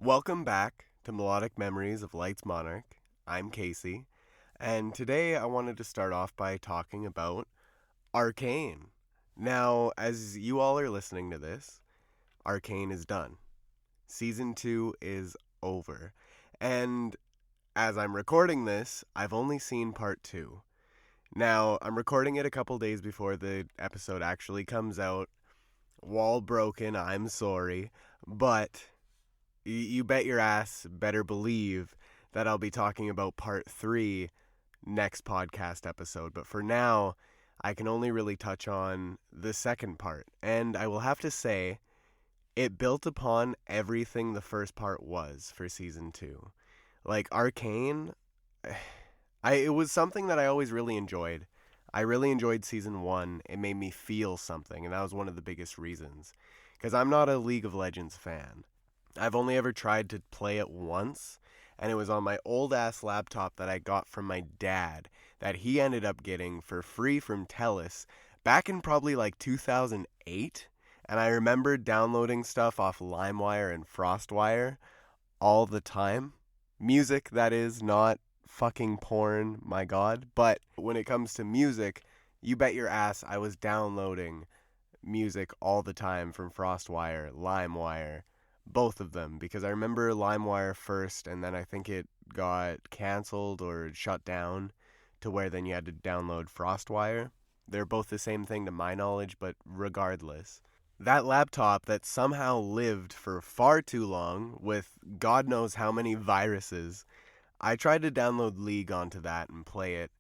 Welcome back to Melodic Memories of Light's Monarch. I'm Casey, and today I wanted to start off by talking about Arcane. Now, as you all are listening to this, Arcane is done. Season 2 is over. And as I'm recording this, I've only seen part 2. Now, I'm recording it a couple days before the episode actually comes out. Wall broken, I'm sorry, but you bet your ass better believe that I'll be talking about part 3 next podcast episode. But for now, I can only really touch on the second part. And I will have to say, it built upon everything the first part was for season 2. Like, Arcane, it was something that I always really enjoyed. I really enjoyed season 1. It made me feel something, and that was one of the biggest reasons. Because I'm not a League of Legends fan. I've only ever tried to play it once, and it was on my old-ass laptop that I got from my dad, that he ended up getting for free from TELUS back in probably like 2008, and I remember downloading stuff off LimeWire and FrostWire all the time. Music, that is, not fucking porn, my god. But when it comes to music, you bet your ass I was downloading music all the time from FrostWire, LimeWire, both of them, because I remember LimeWire first, and then I think it got canceled or shut down to where then you had to download FrostWire. They're both the same thing to my knowledge, but regardless. That laptop that somehow lived for far too long with God knows how many viruses, I tried to download League onto that and play it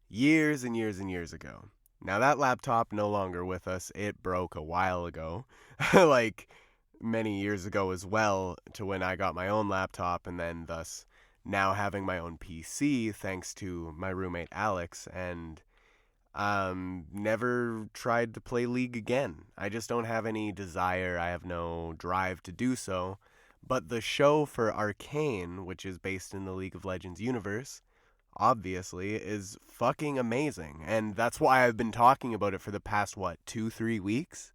years and years and years ago. Now that laptop no longer with us. It broke a while ago. Like many years ago as well, to when I got my own laptop, and then thus now having my own PC thanks to my roommate Alex, and never tried to play League again. I just don't have any desire. I have no drive to do so. But the show for Arcane, which is based in the League of Legends universe, obviously is fucking amazing. And that's why I've been talking about it for the past, 2-3 weeks?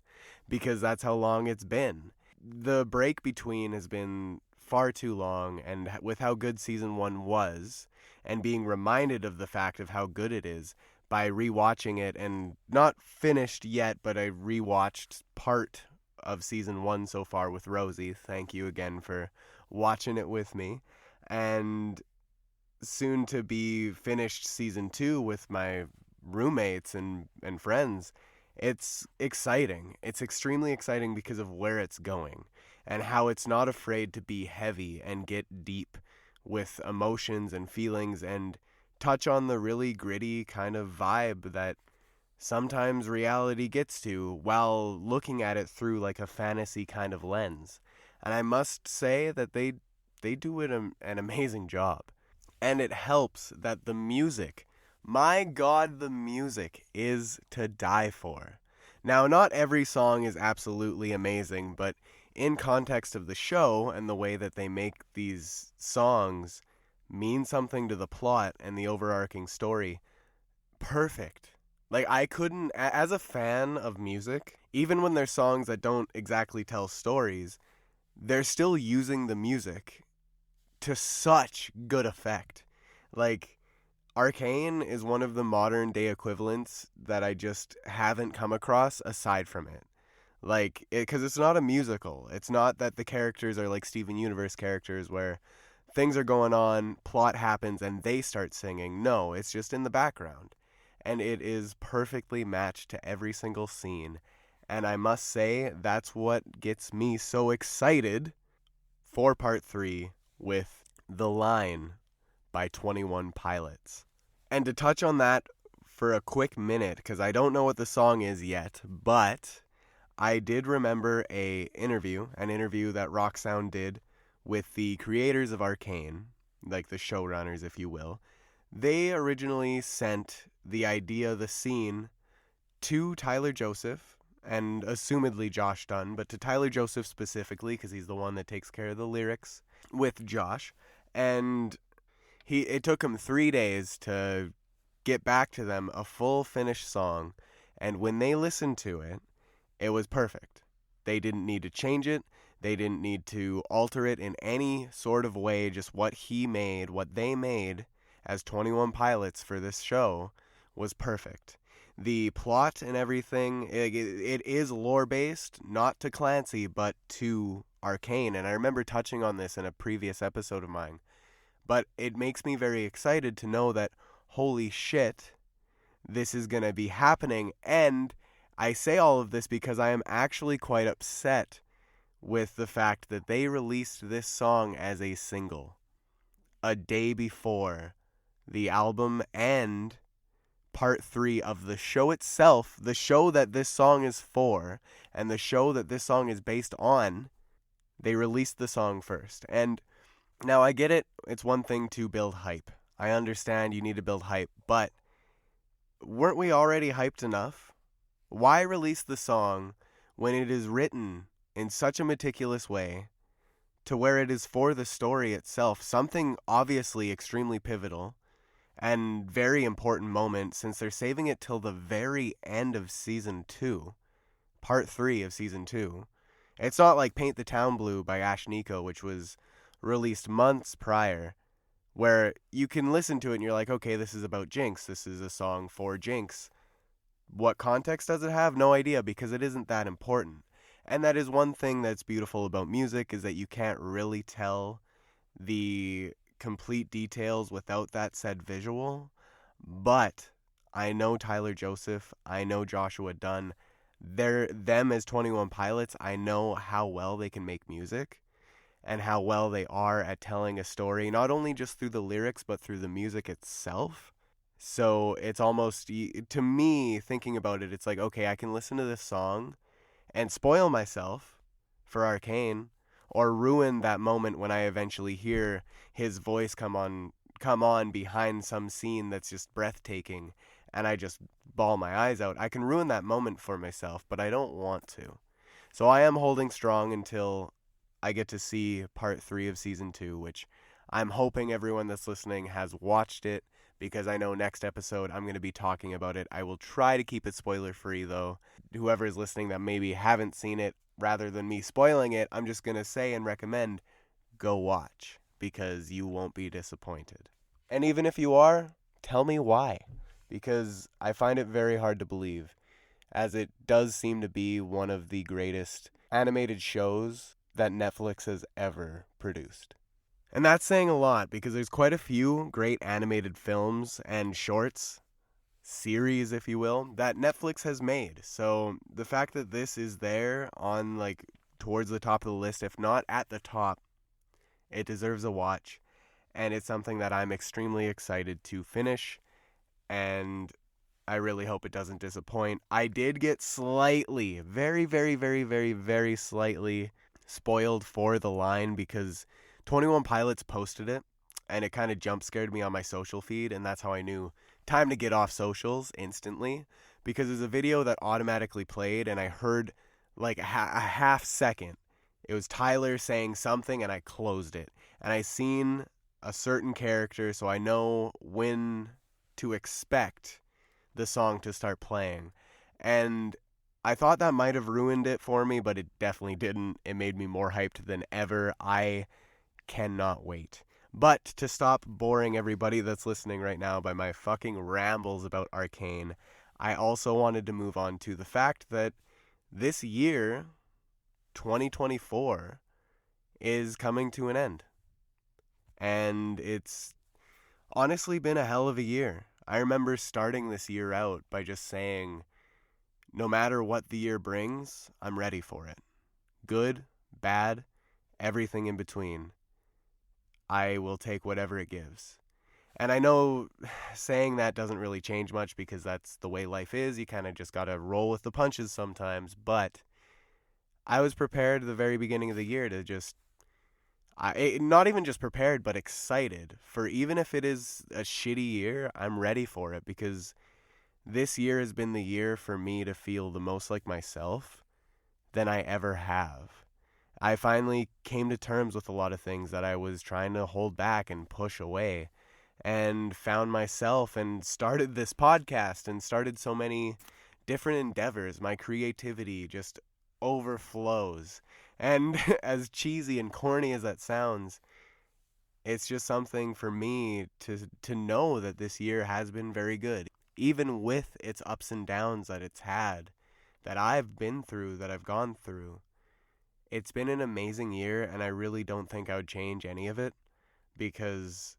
Because that's how long it's been. The break between has been far too long, and with how good season 1 was, and being reminded of the fact of how good it is by rewatching it, and not finished yet, but I rewatched part of season 1 so far with Rosie. Thank you again for watching it with me. And soon to be finished season 2 with my roommates and friends. It's exciting. It's extremely exciting because of where it's going and how it's not afraid to be heavy and get deep with emotions and feelings and touch on the really gritty kind of vibe that sometimes reality gets to while looking at it through like a fantasy kind of lens. And I must say that they do an amazing job. And it helps that the music, my god, the music is to die for. Now, not every song is absolutely amazing, but in context of the show and the way that they make these songs mean something to the plot and the overarching story, perfect. Like, I couldn't, as a fan of music, even when there's songs that don't exactly tell stories, they're still using the music to such good effect. Like, Arcane is one of the modern day equivalents that I just haven't come across aside from it. Like, because it's not a musical. It's not that the characters are like Steven Universe characters where things are going on, plot happens, and they start singing. No, it's just in the background. And it is perfectly matched to every single scene. And I must say, that's what gets me so excited for part 3 with The Line by 21 Pilots. And to touch on that for a quick minute, because I don't know what the song is yet, but I did remember an interview that Rock Sound did with the creators of Arcane, like the showrunners, if you will. They originally sent the idea, the scene, to Tyler Joseph, and assumedly Josh Dunn, but to Tyler Joseph specifically, because he's the one that takes care of the lyrics with Josh. And it took him 3 days to get back to them a full finished song, and when they listened to it, it was perfect. They didn't need to change it. They didn't need to alter it in any sort of way. Just what he made, what they made as 21 Pilots for this show was perfect. The plot and everything, it is lore-based, not to Clancy, but to Arcane. And I remember touching on this in a previous episode of mine. But it makes me very excited to know that, holy shit, this is going to be happening. And I say all of this because I am actually quite upset with the fact that they released this song as a single a day before the album and part 3 of the show itself, the show that this song is for, and the show that this song is based on. They released the song first. And now I get it, it's one thing to build hype. I understand you need to build hype, but weren't we already hyped enough? Why release the song when it is written in such a meticulous way to where it is for the story itself, something obviously extremely pivotal and very important moment, since they're saving it till the very end of season 2, part 3 of season 2. It's not like Paint the Town Blue by Ash Nico, which was released months prior, where you can listen to it and you're like, okay, this is about Jinx. This is a song for Jinx. What context does it have? No idea, because it isn't that important. And that is one thing that's beautiful about music, is that you can't really tell the complete details without that said visual. But I know Tyler Joseph, I know Joshua Dunn, them as 21 Pilots, I know how well they can make music and how well they are at telling a story, not only just through the lyrics, but through the music itself. So it's almost, to me, thinking about it, it's like, okay, I can listen to this song and spoil myself for Arcane, or ruin that moment when I eventually hear his voice come on behind some scene that's just breathtaking, and I just bawl my eyes out. I can ruin that moment for myself, but I don't want to. So I am holding strong until I get to see part 3 of season 2, which I'm hoping everyone that's listening has watched it, because I know next episode I'm going to be talking about it. I will try to keep it spoiler-free, though. Whoever is listening that maybe haven't seen it, rather than me spoiling it, I'm just going to say and recommend, go watch, because you won't be disappointed. And even if you are, tell me why, because I find it very hard to believe, as it does seem to be one of the greatest animated shows that Netflix has ever produced. And that's saying a lot, because there's quite a few great animated films and shorts, series if you will, that Netflix has made. So the fact that this is there on, like, towards the top of the list, if not at the top, it deserves a watch. And it's something that I'm extremely excited to finish, and I really hope it doesn't disappoint. I did get slightly, very, very, very, very, very slightly spoiled for the line, because 21 Pilots posted it, and it kind of jump scared me on my social feed, and that's how I knew time to get off socials instantly, because there's a video that automatically played, and I heard like a half second. It was Tyler saying something, and I closed it, and I seen a certain character, so I know when to expect the song to start playing. And I thought that might have ruined it for me, but it definitely didn't. It made me more hyped than ever. I cannot wait. But to stop boring everybody that's listening right now by my fucking rambles about Arcane, I also wanted to move on to the fact that this year, 2024, is coming to an end. And it's honestly been a hell of a year. I remember starting this year out by just saying, no matter what the year brings, I'm ready for it. Good, bad, everything in between. I will take whatever it gives. And I know saying that doesn't really change much, because that's the way life is. You kind of just got to roll with the punches sometimes. But I was prepared at the very beginning of the year to just, not even just prepared, but excited for, even if it is a shitty year, I'm ready for it, because this year has been the year for me to feel the most like myself than I ever have. I finally came to terms with a lot of things that I was trying to hold back and push away, and found myself and started this podcast and started so many different endeavors. My creativity just overflows. And as cheesy and corny as that sounds, it's just something for me to know that this year has been very good, even with its ups and downs that it's had, that I've been through, that I've gone through. It's been an amazing year, and I really don't think I would change any of it because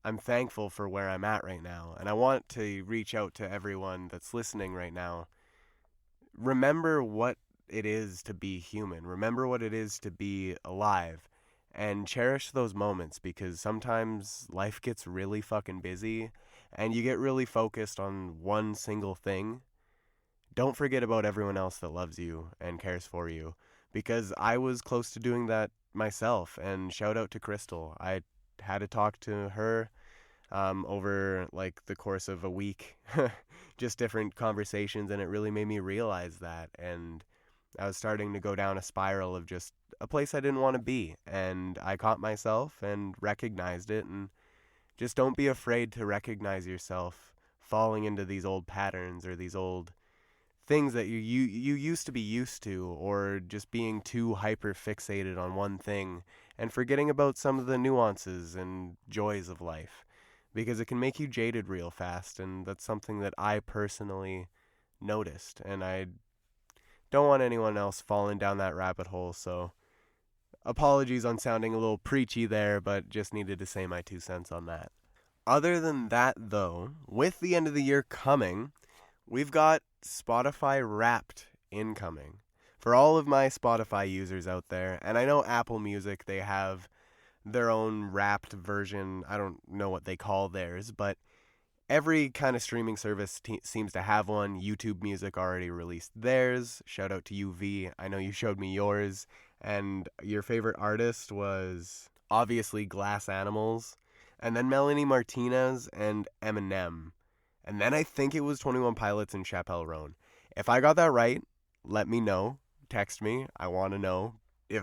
I'm thankful for where I'm at right now. And I want to reach out to everyone that's listening right now. Remember what it is to be human. Remember what it is to be alive. And cherish those moments because sometimes life gets really fucking busy and you get really focused on one single thing. Don't forget about everyone else that loves you and cares for you because I was close to doing that myself. And shout out to Crystal. I had to talk to her over like the course of a week, just different conversations, and it really made me realize that. And I was starting to go down a spiral of just a place I didn't want to be, and I caught myself and recognized it. And just don't be afraid to recognize yourself falling into these old patterns or these old things that you used to be used to, or just being too hyper fixated on one thing and forgetting about some of the nuances and joys of life because it can make you jaded real fast. And that's something that I personally noticed, and I don't want anyone else falling down that rabbit hole. So apologies on sounding a little preachy there, but just needed to say my 2 cents on that. Other than that, though, with the end of the year coming, we've got Spotify Wrapped incoming. For all of my Spotify users out there, and I know Apple Music, they have their own Wrapped version. I don't know what they call theirs, but every kind of streaming service seems to have one. YouTube Music already released theirs. Shout out to UV. I know you showed me yours, and your favorite artist was obviously Glass Animals, and then Melanie Martinez and Eminem. And then I think it was 21 Pilots and Chappelle Roan. If I got that right, let me know. Text me. I want to know.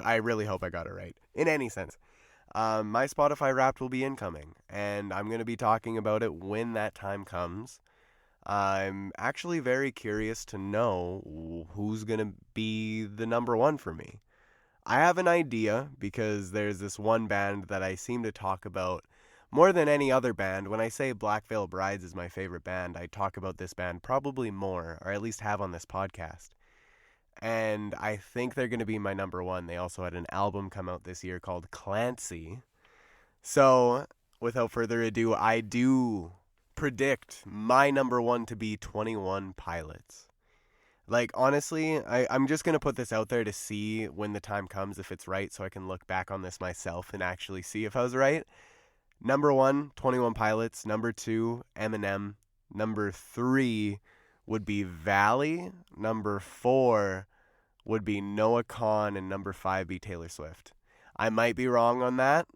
I really hope I got it right. In any sense. My Spotify Wrapped will be incoming. And I'm going to be talking about it when that time comes. I'm actually very curious to know who's going to be the number one for me. I have an idea because there's this one band that I seem to talk about more than any other band. When I say Black Veil Brides is my favorite band, I talk about this band probably more, or at least have on this podcast. And I think they're going to be my number one. They also had an album come out this year called Clancy. So, without further ado, I do predict my number one to be 21 Pilots. Like, honestly, I'm just going to put this out there to see when the time comes if it's right so I can look back on this myself and actually see if I was right. Number one, 21 Pilots. Number two, Eminem. Number three would be Valley. Number four would be Noah Kahan. And number five be Taylor Swift. I might be wrong on that,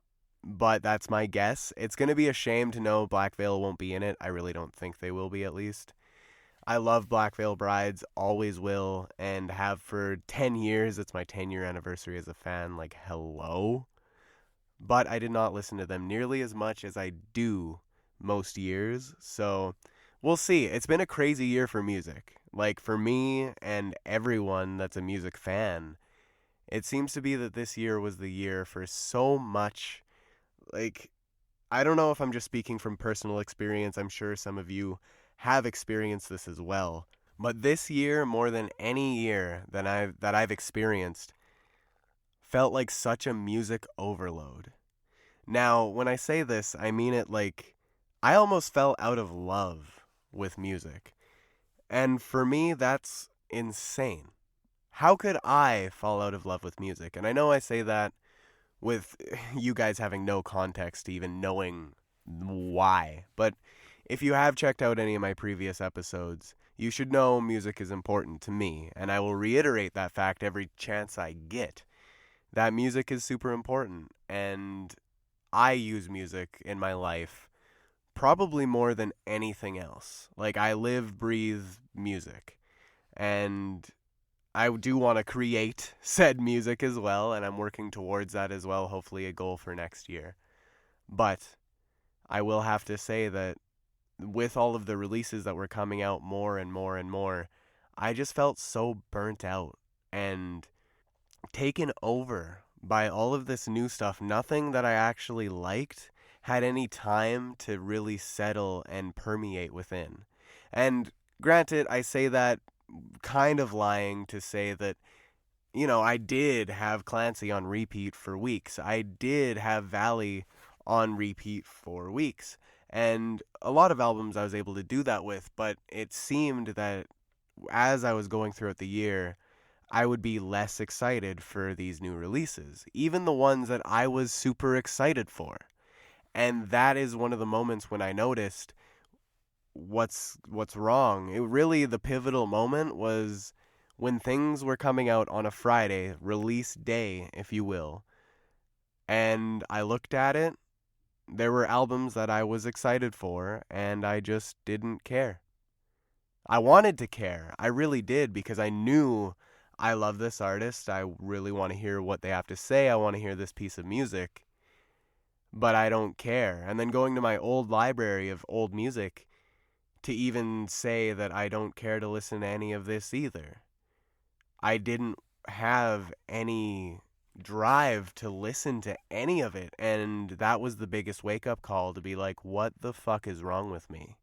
but that's my guess. It's going to be a shame to know Black Veil won't be in it. I really don't think they will be, at least. I love Black Veil Brides, always will, and have for 10 years. It's my 10-year anniversary as a fan. Like, hello? But I did not listen to them nearly as much as I do most years. So we'll see. It's been a crazy year for music. Like, for me and everyone that's a music fan, it seems to be that this year was the year for so much. Like, I don't know if I'm just speaking from personal experience. I'm sure some of you have experienced this as well. But this year, more than any year that I've experienced, felt like such a music overload. Now, when I say this, I mean it like I almost fell out of love with music. And for me, that's insane. How could I fall out of love with music? And I know I say that with you guys having no context to even knowing why. But if you have checked out any of my previous episodes, you should know music is important to me. And I will reiterate that fact every chance I get. That music is super important, and I use music in my life probably more than anything else. Like, I live, breathe music, and I do want to create said music as well, and I'm working towards that as well, hopefully a goal for next year. But I will have to say that with all of the releases that were coming out more and more and more, I just felt so burnt out, and taken over by all of this new stuff. Nothing that I actually liked had any time to really settle and permeate within. And granted, I say that kind of lying to say that, I did have Clancy on repeat for weeks. I did have Valley on repeat for weeks. And a lot of albums I was able to do that with, but it seemed that as I was going throughout the year, I would be less excited for these new releases, even the ones that I was super excited for. And that is one of the moments when I noticed what's wrong. It really, the pivotal moment was when things were coming out on a Friday, release day, if you will. And I looked at it, there were albums that I was excited for, and I just didn't care. I wanted to care. I really did, because I knew I love this artist. I really want to hear what they have to say. I want to hear this piece of music. But I don't care. And then going to my old library of old music to even say that I don't care to listen to any of this either. I didn't have any drive to listen to any of it. And that was the biggest wake-up call, to be like, what the fuck is wrong with me?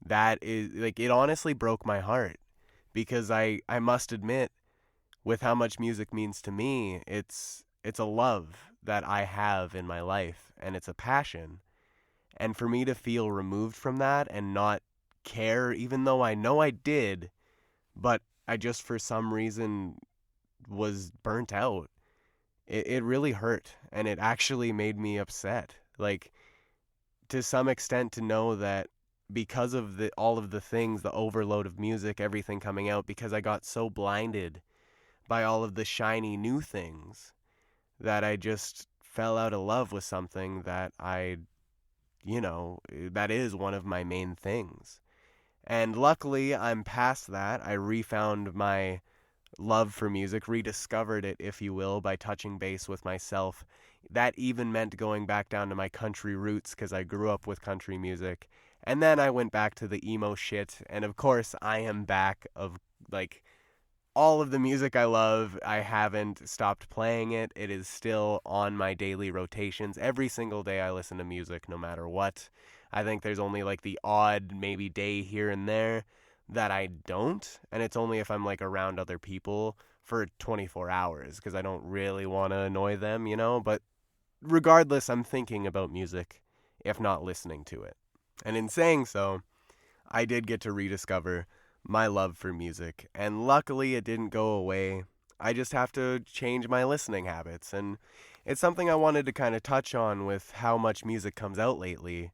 That is, like, it honestly broke my heart. Because I must admit, with how much music means to me, it's a love that I have in my life, and it's a passion. And for me to feel removed from that and not care, even though I know I did, but I just for some reason was burnt out, it really hurt, and it actually made me upset. Like, to some extent, to know that because of all of the things, the overload of music, everything coming out, because I got so blinded by all of the shiny new things, that I just fell out of love with something that that is one of my main things. And luckily, I'm past that. I refound my love for music, rediscovered it, if you will, by touching base with myself. That even meant going back down to my country roots, because I grew up with country music. And then I went back to the emo shit, and of course I am back of, like, all of the music I love. I haven't stopped playing it. It is still on my daily rotations. Every single day I listen to music, no matter what. I think there's only, like, the odd maybe day here and there that I don't, and it's only if I'm, like, around other people for 24 hours, because I don't really want to annoy them, but regardless, I'm thinking about music, if not listening to it. And in saying so, I did get to rediscover my love for music, and luckily it didn't go away. I just have to change my listening habits, and it's something I wanted to kind of touch on with how much music comes out lately.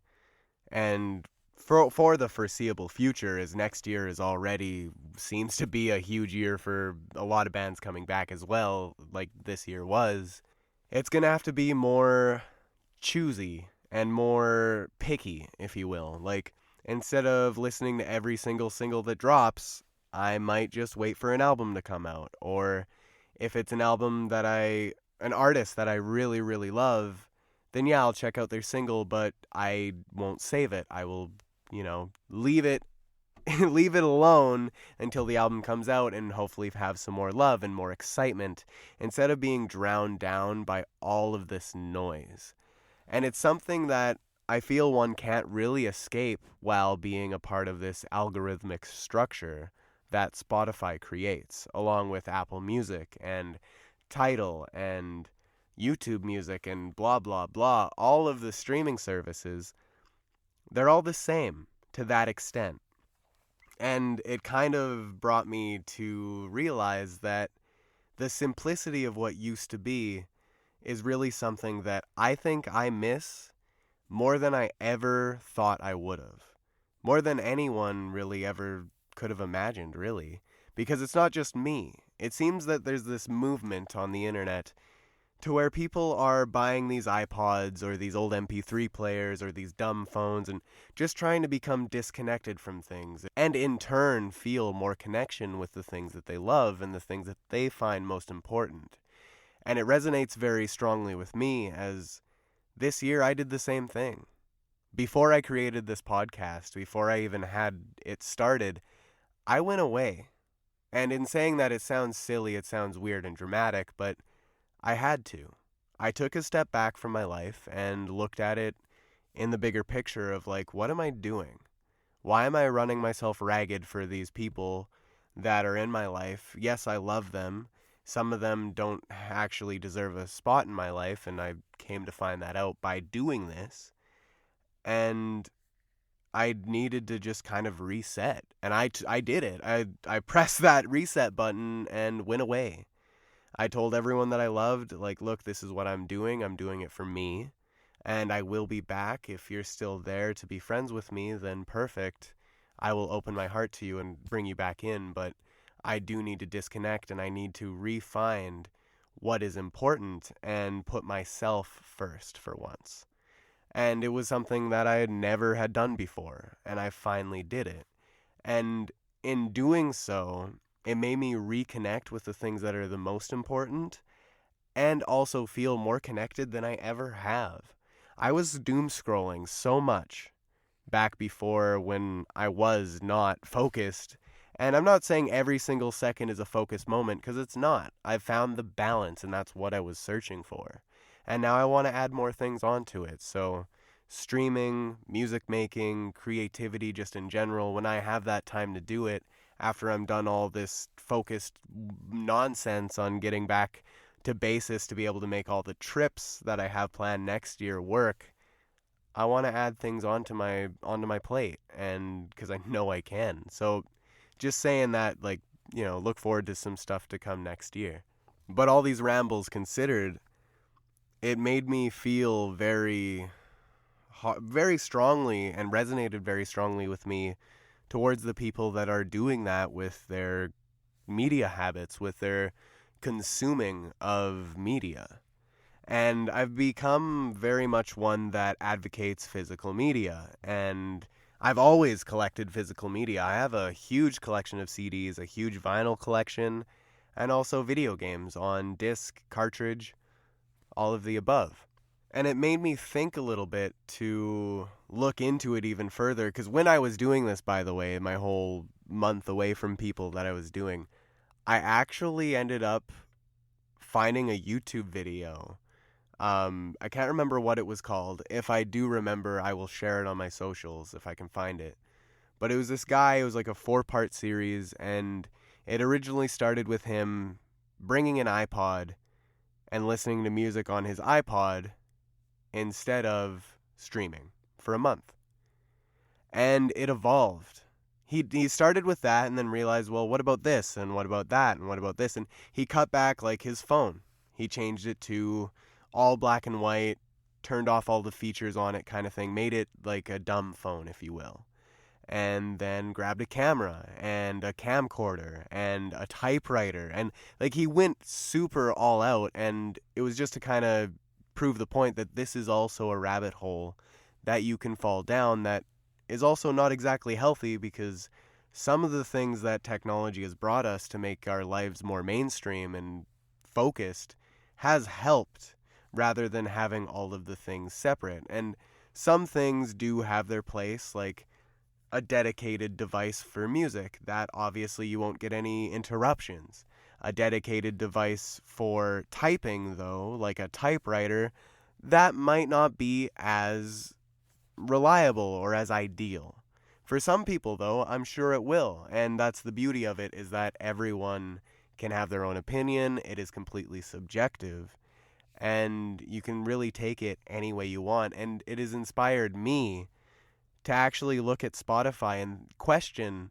And for the foreseeable future, as next year is already seems to be a huge year for a lot of bands coming back as well, like this year was, it's going to have to be more choosy and more picky, if you will. Like, instead of listening to every single single that drops, I might just wait for an album to come out. Or if it's an artist that I really, really love, then yeah, I'll check out their single, but I won't save it. I will, leave it leave it alone until the album comes out, and hopefully have some more love and more excitement, instead of being drowned down by all of this noise. And it's something that I feel one can't really escape while being a part of this algorithmic structure that Spotify creates, along with Apple Music and Tidal and YouTube Music and blah, blah, blah. All of the streaming services, they're all the same to that extent. And it kind of brought me to realize that the simplicity of what used to be is really something that I think I miss more than I ever thought I would have. More than anyone really ever could have imagined, really. Because it's not just me. It seems that there's this movement on the internet to where people are buying these iPods or these old MP3 players or these dumb phones and just trying to become disconnected from things, and in turn feel more connection with the things that they love and the things that they find most important. And it resonates very strongly with me, as this year I did the same thing. Before I created this podcast, before I even had it started, I went away And in saying that, it sounds silly, it sounds weird and dramatic, but I had to. I took a step back from my life and looked at it in the bigger picture of like, what am I doing? Why am I running myself ragged for these people that are in my life? Yes, I love them. Some of them don't actually deserve a spot in my life, and I came to find that out by doing this. And I needed to just kind of reset. And I did it. I pressed that reset button and went away. I told everyone that I loved, like, look, this is what I'm doing. I'm doing it for me. And I will be back. If you're still there to be friends with me, then perfect. I will open my heart to you and bring you back in. But I do need to disconnect, and I need to re-find what is important and put myself first for once. And it was something that I had never had done before, and I finally did it. And in doing so, it made me reconnect with the things that are the most important and also feel more connected than I ever have. I was doom scrolling so much back before when I was not focused. And I'm not saying every single second is a focused moment, because it's not. I've found the balance, and that's what I was searching for. And now I want to add more things onto it. So streaming, music making, creativity just in general, when I have that time to do it, after I'm done all this focused nonsense on getting back to basis to be able to make all the trips that I have planned next year work, I want to add things onto my plate, and because I know I can. So just saying that, like, look forward to some stuff to come next year. But all these rambles considered, it made me feel very strongly and resonated very strongly with me towards the people that are doing that with their media habits, with their consuming of media. And I've become very much one that advocates physical media. And I've always collected physical media. I have a huge collection of CDs, a huge vinyl collection, and also video games on disc, cartridge, all of the above. And it made me think a little bit to look into it even further. Because when I was doing this, by the way, my whole month away from people that I was doing, I actually ended up finding a YouTube video. I can't remember what it was called. If I do remember, I will share it on my socials if I can find it. But it was this guy, it was like a 4-part series, and it originally started with him bringing an iPod and listening to music on his iPod instead of streaming for a month. And it evolved. He started with that and then realized, well, what about this? And what about that? And what about this? And he cut back like his phone. He changed it to all black and white, turned off all the features on it kind of thing, made it like a dumb phone, if you will. And then grabbed a camera and a camcorder and a typewriter. And like he went super all out, and it was just to kind of prove the point that this is also a rabbit hole that you can fall down that is also not exactly healthy, because some of the things that technology has brought us to make our lives more mainstream and focused has helped, rather than having all of the things separate. And some things do have their place, like a dedicated device for music, that obviously you won't get any interruptions. A dedicated device for typing, though, like a typewriter, that might not be as reliable or as ideal. For some people, though, I'm sure it will, and that's the beauty of it, is that everyone can have their own opinion. It is completely subjective, and you can really take it any way you want. And it has inspired me to actually look at Spotify and question,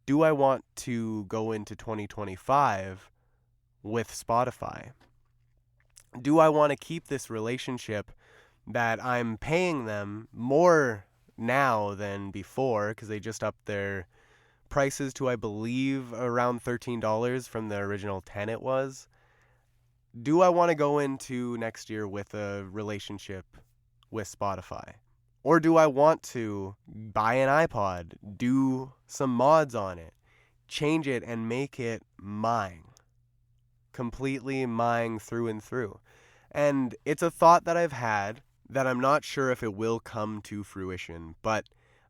do I want to go into 2025 with Spotify? Do I want to keep this relationship that I'm paying them more now than before, because they just upped their prices to, I believe, around $13 from the original 10 it was? Do I want to go into next year with a relationship with Spotify? Or do I want to buy an iPod, do some mods on it, change it and make it mine? Completely mine through and through. And it's a thought that I've had that I'm not sure if it will come to fruition, but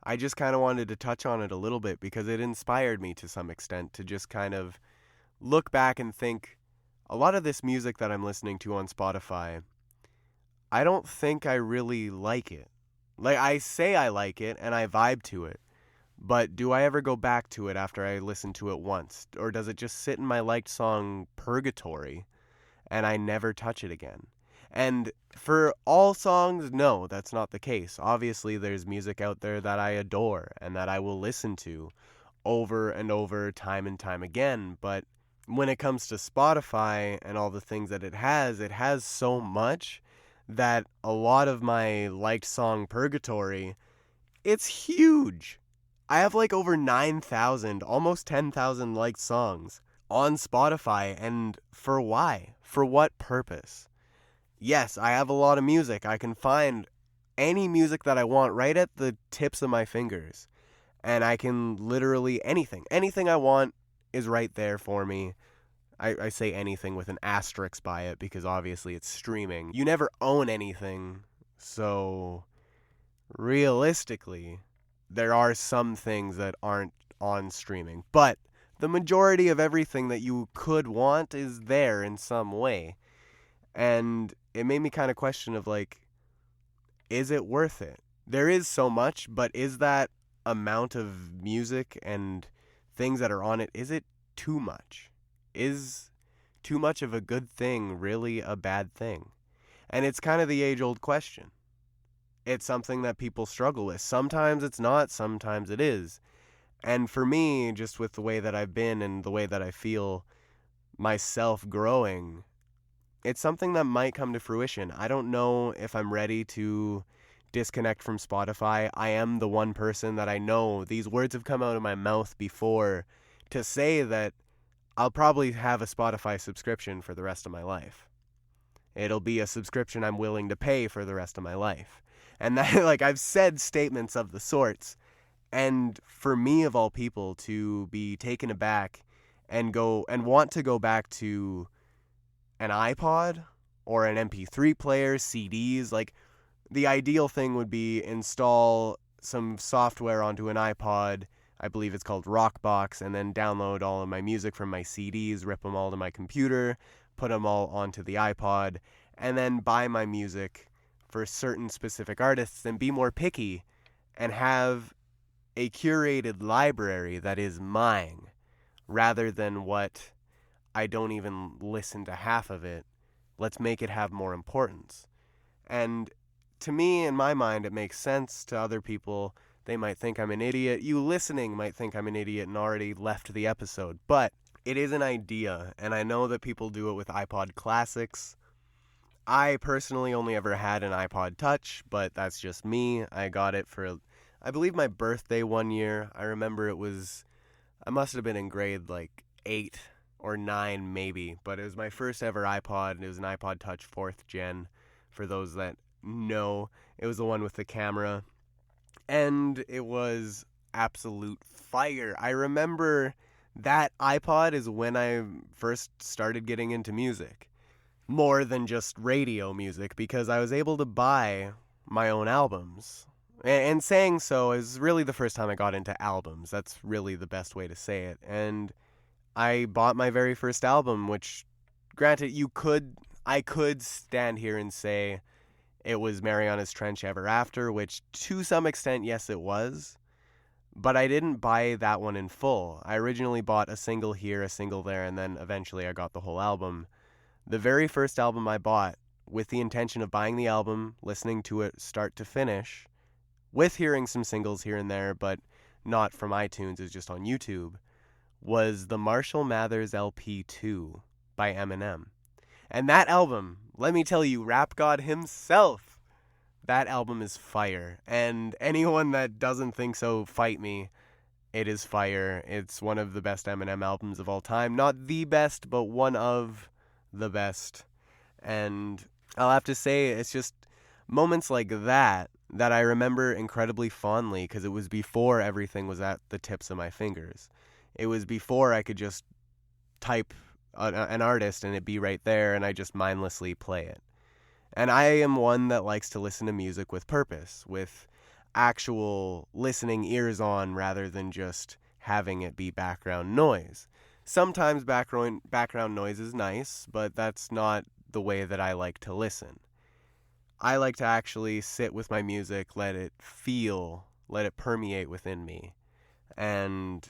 I just kind of wanted to touch on it a little bit because it inspired me to some extent to just kind of look back and think a lot of this music that I'm listening to on Spotify, I don't think I really like it. Like, I say I like it and I vibe to it, but do I ever go back to it after I listen to it once? Or does it just sit in my liked song purgatory and I never touch it again? And for all songs, no, that's not the case. Obviously, there's music out there that I adore and that I will listen to over and over, time and time again. But when it comes to Spotify and all the things that it has so much that a lot of my liked song purgatory, it's huge. I have like over 9,000, almost 10,000 liked songs on Spotify, and for why? For what purpose? Yes, I have a lot of music. I can find any music that I want right at the tips of my fingers. And I can literally anything I want is right there for me. I say anything with an asterisk by it because obviously it's streaming. You never own anything, so realistically, there are some things that aren't on streaming. But the majority of everything that you could want is there in some way. And it made me kind of question of like, is it worth it? There is so much, but is that amount of music and things that are on it, is it too much? Is too much of a good thing really a bad thing? And it's kind of the age-old question. It's something that people struggle with. Sometimes it's not, sometimes it is. And for me, just with the way that I've been and the way that I feel myself growing, it's something that might come to fruition. I don't know if I'm ready to disconnect from Spotify. I am the one person that I know, these words have come out of my mouth before, to say that I'll probably have a Spotify subscription for the rest of my life. It'll be a subscription I'm willing to pay for the rest of my life. And that, like, I've said statements of the sorts. And for me, of all people, to be taken aback and want to go back to an iPod or an MP3 player, CDs, like, the ideal thing would be install some software onto an iPod, I believe it's called Rockbox, and then download all of my music from my CDs, rip them all to my computer, put them all onto the iPod, and then buy my music for certain specific artists and be more picky and have a curated library that is mine rather than what I don't even listen to half of it. Let's make it have more importance. And to me, in my mind, it makes sense. To other people, they might think I'm an idiot. You listening might think I'm an idiot and already left the episode. But it is an idea, and I know that people do it with iPod Classics. I personally only ever had an iPod Touch, but that's just me. I got it for, I believe, my birthday one year. I remember I must have been in grade like 8 or 9 maybe, but it was my first ever iPod, and it was an iPod Touch 4th gen, for those that know. It was the one with the camera, and it was absolute fire. I remember that iPod is when I first started getting into music, more than just radio music, because I was able to buy my own albums. And saying so is really the first time I got into albums. That's really the best way to say it. And I bought my very first album, which, granted, I could stand here and say it was Mariana's Trench Ever After, which to some extent, yes, it was. But I didn't buy that one in full. I originally bought a single here, a single there, and then eventually I got the whole album. The very first album I bought, with the intention of buying the album, listening to it start to finish, with hearing some singles here and there, but not from iTunes, it was just on YouTube, was the Marshall Mathers LP 2 by Eminem. And that album, let me tell you, Rap God himself, that album is fire. And anyone that doesn't think so, fight me. It is fire. It's one of the best Eminem albums of all time. Not the best, but one of the best. And I'll have to say, it's just moments like that I remember incredibly fondly, because it was before everything was at the tips of my fingers. It was before I could just type an artist and it'd be right there and I just mindlessly play it. And I am one that likes to listen to music with purpose, with actual listening ears on rather than just having it be background noise. Sometimes background noise is nice, but that's not the way that I like to listen. I like to actually sit with my music, let it feel, let it permeate within me. And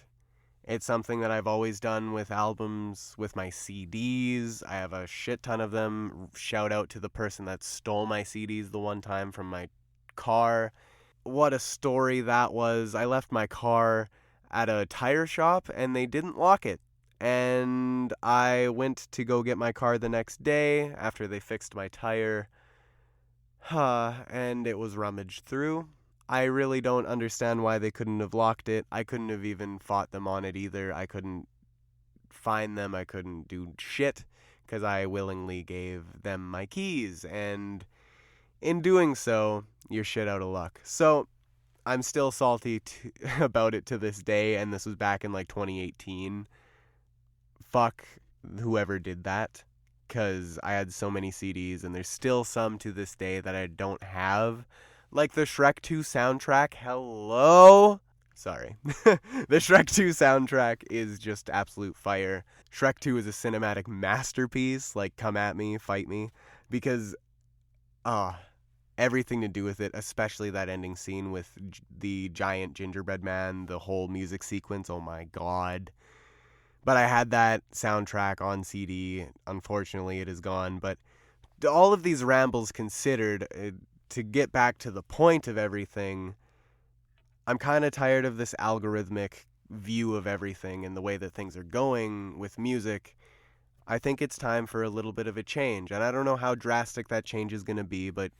it's something that I've always done with albums, with my CDs. I have a shit ton of them. Shout out to the person that stole my CDs the one time from my car. What a story that was. I left my car at a tire shop and they didn't lock it. And I went to go get my car the next day after they fixed my tire. And it was rummaged through. I really don't understand why they couldn't have locked it. I couldn't have even fought them on it either. I couldn't find them. I couldn't do shit because I willingly gave them my keys. And in doing so, you're shit out of luck. So I'm still salty about it to this day. And this was back in like 2018. Fuck whoever did that. Because I had so many CDs and there's still some to this day that I don't have. Like the Shrek 2 soundtrack, hello? Sorry. The Shrek 2 soundtrack is just absolute fire. Shrek 2 is a cinematic masterpiece. Like, come at me, fight me. Because, everything to do with it, especially that ending scene with the giant gingerbread man, the whole music sequence, oh my god. But I had that soundtrack on CD. Unfortunately, it is gone. But all of these rambles considered, to get back to the point of everything, I'm kind of tired of this algorithmic view of everything and the way that things are going with music. I think it's time for a little bit of a change. And I don't know how drastic that change is going to be, but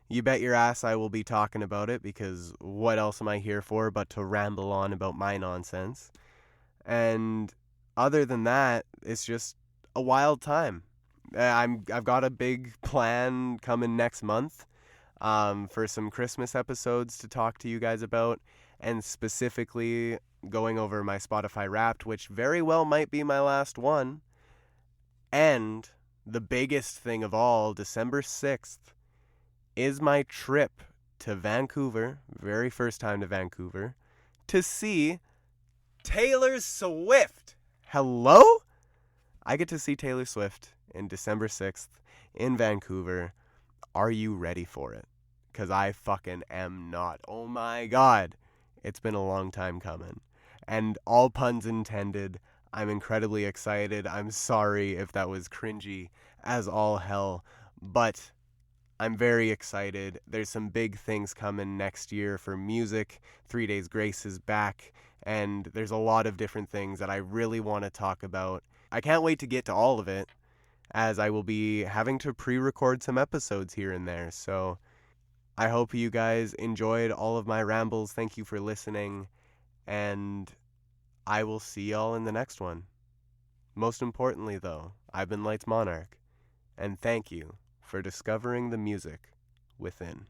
you bet your ass I will be talking about it, because what else am I here for but to ramble on about my nonsense? And other than that, it's just a wild time. I've got a big plan coming next month for some Christmas episodes to talk to you guys about, and specifically going over my Spotify Wrapped, which very well might be my last one. And the biggest thing of all, December 6th, is my trip to Vancouver, very first time to Vancouver, to see Taylor Swift. Hello? I get to see Taylor Swift in December 6th in Vancouver. Are you ready for it? Because I fucking am not. Oh my god. It's been a long time coming. And all puns intended, I'm incredibly excited. I'm sorry if that was cringy as all hell. But I'm very excited. There's some big things coming next year for music. 3 Days Grace is back. And there's a lot of different things that I really want to talk about. I can't wait to get to all of it, as I will be having to pre-record some episodes here and there. So I hope you guys enjoyed all of my rambles. Thank you for listening. And I will see y'all in the next one. Most importantly, though, I've been Lights Monarch. And thank you for discovering the music within.